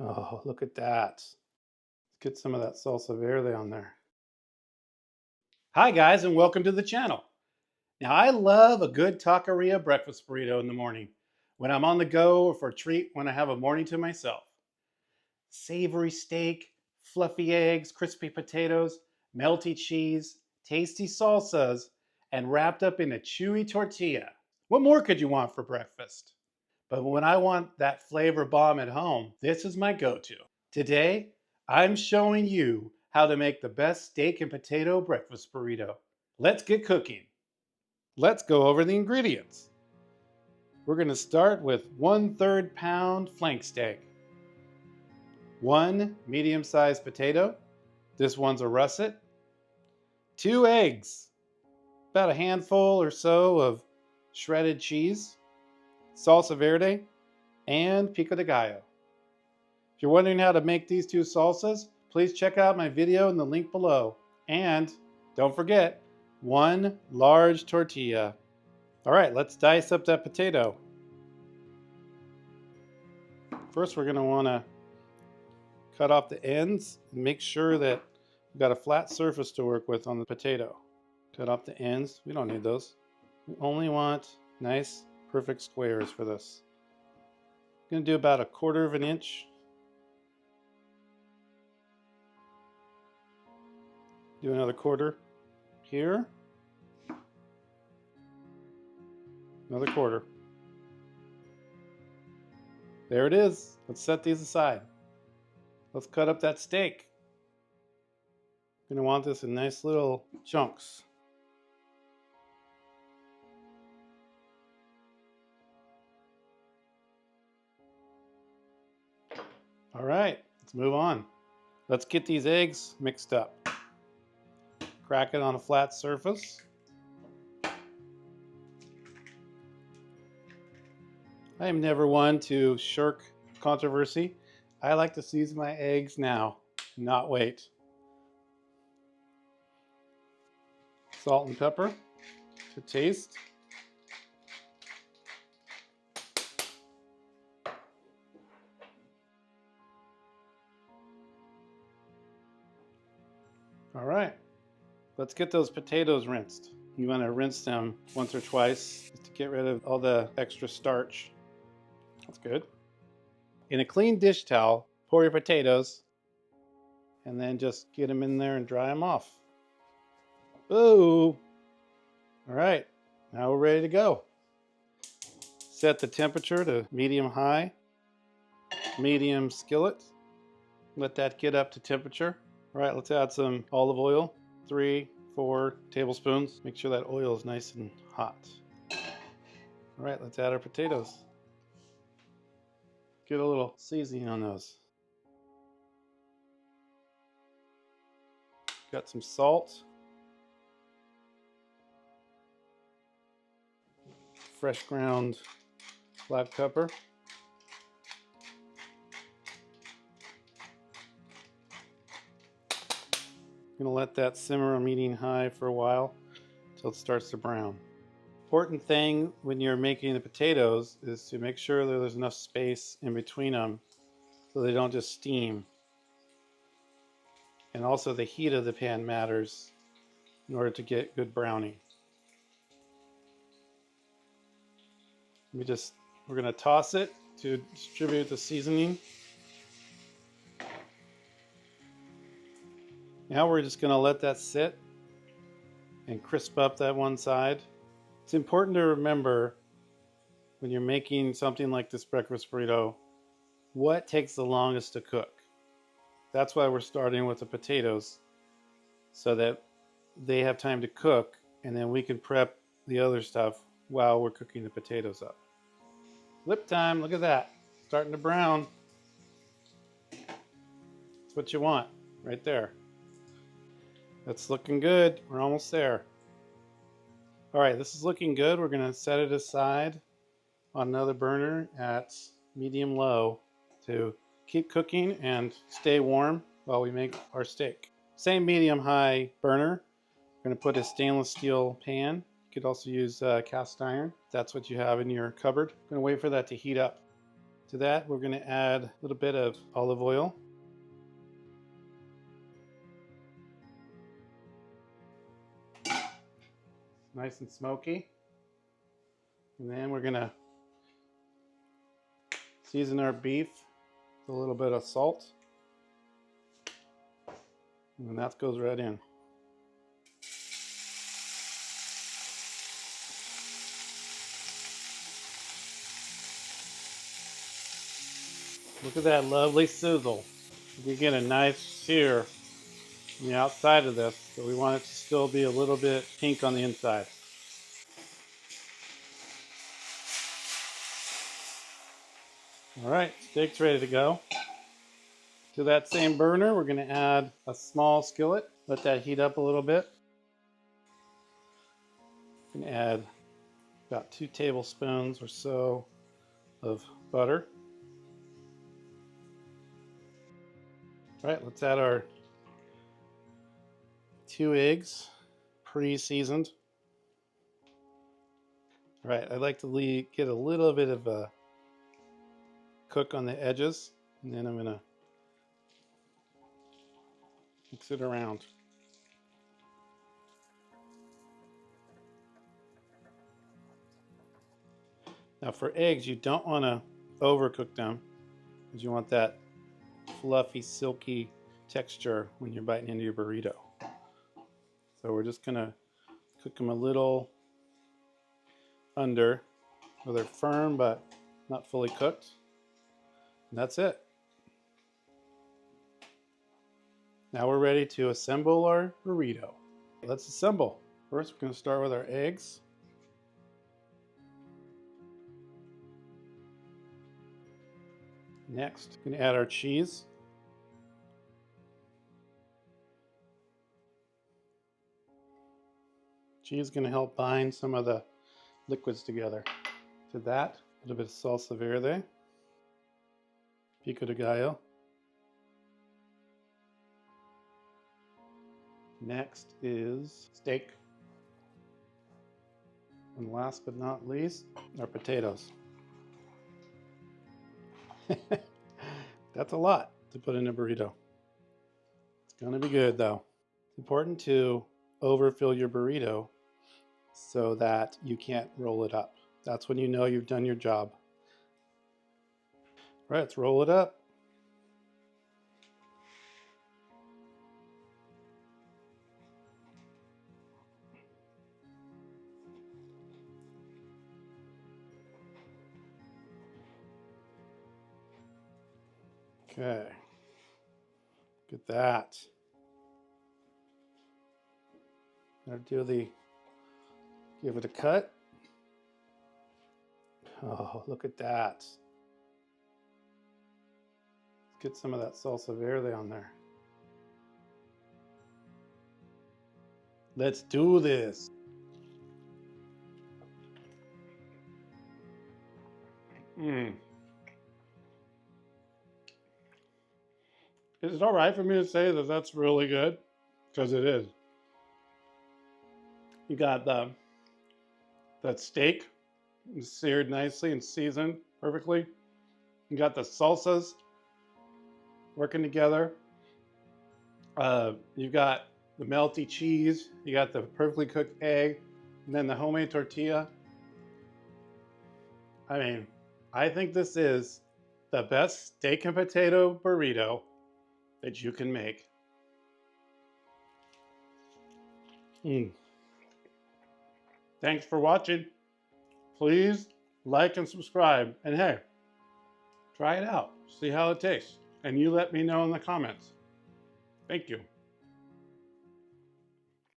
Oh, look at that. Let's get some of that salsa verde on there. Hi guys, and welcome to the channel. Now I love a good taqueria breakfast burrito in the morning when I'm on the go or for a treat when I have a morning to myself. Savory steak, fluffy eggs, crispy potatoes, melty cheese, tasty salsas, and wrapped up in a chewy tortilla. What more could you want for breakfast? But when I want that flavor bomb at home, this is my go-to. Today, I'm showing you how to make the best steak and potato breakfast burrito. Let's get cooking. Let's go over the ingredients. We're going to start with 1/3 pound flank steak, 1 medium-sized potato, this one's a russet, 2 eggs, about a handful or so of shredded cheese, salsa verde, and pico de gallo. If you're wondering how to make these two salsas, please check out my video in the link below. And don't forget, 1 large tortilla. All right, let's dice up that potato. First, we're going to want to cut off the ends and make sure that we've got a flat surface to work with on the potato. Cut off the ends. We don't need those. We only want nice, perfect squares for this. I'm going to do about 1/4 of an inch. Do another 1/4 here. Another 1/4. There it is. Let's set these aside. Let's cut up that steak. You're going to want this in nice little chunks. All right, let's move on. Let's get these eggs mixed up. Crack it on a flat surface. I am never one to shirk controversy. I like to season my eggs now, not wait. Salt and pepper to taste. All right, let's get those potatoes rinsed. You want to rinse them once or twice just to get rid of all the extra starch. That's good. In a clean dish towel, pour your potatoes and then just get them in there and dry them off. Ooh! All right, now we're ready to go. Set the temperature to medium high, medium skillet. Let that get up to temperature. All right, let's add some olive oil, 3-4 tablespoons. Make sure that oil is nice and hot. All right, let's add our potatoes. Get a little seasoning on those. Got some salt, fresh ground black pepper. I'm gonna let that simmer on medium high for a while until it starts to brown. Important thing when you're making the potatoes is to make sure that there's enough space in between them so they don't just steam. And also the heat of the pan matters in order to get good browning. We're gonna toss it to distribute the seasoning. Now we're just gonna let that sit and crisp up that one side. It's important to remember when you're making something like this breakfast burrito, what takes the longest to cook. That's why we're starting with the potatoes, so that they have time to cook and then we can prep the other stuff while we're cooking the potatoes up. Flip time, look at that. Starting to brown. That's what you want, right there. That's looking good. We're almost there. All right, this is looking good. We're gonna set it aside on another burner at medium low to keep cooking and stay warm while we make our steak. Same medium high burner. We're gonna put a stainless steel pan. You could also use cast iron. If that's what you have in your cupboard. I'm gonna wait for that to heat up. To that, we're going to add a little bit of olive oil. Nice and smoky. And then we're going to season our beef with a little bit of salt. And that goes right in. Look at that lovely sizzle. We get a nice sear on the outside of this, but we want it to still be a little bit pink on the inside. All right, steak's ready to go. To that same burner, we're going to add a small skillet. Let that heat up a little bit. I'm going to add about 2 tablespoons or so of butter. All right, let's add our 2 eggs, pre-seasoned. All right, I like to get a little bit of a cook on the edges, and then I'm going to mix it around. Now for eggs, you don't want to overcook them because you want that fluffy, silky texture when you're biting into your burrito. So we're just going to cook them a little under where they're firm but not fully cooked. And that's it. Now we're ready to assemble our burrito. Let's assemble. First, we're going to start with our eggs. Next, we're going to add our cheese. Cheese is going to help bind some of the liquids together. To that, a little bit of Salsa Verde, Pico de Gallo. Next is steak. And last but not least, our potatoes. That's a lot to put in a burrito. It's gonna be good though. It's important to overfill your burrito so that you can't roll it up. That's when you know you've done your job. All right, let's roll it up. Okay, look at that. Gotta give it a cut. Oh, look at that. Let's get some of that Salsa Verde on there. Let's do this. Is it all right for me to say that that's really good? Because it is. You got that steak seared nicely and seasoned perfectly. You got the salsas working together. You got the melty cheese. You got the perfectly cooked egg, and then the homemade tortilla. I mean, I think this is the best steak and potato burrito that you can make. Thanks for watching. Please like and subscribe. And hey, try it out. See how it tastes. And you let me know in the comments. Thank you.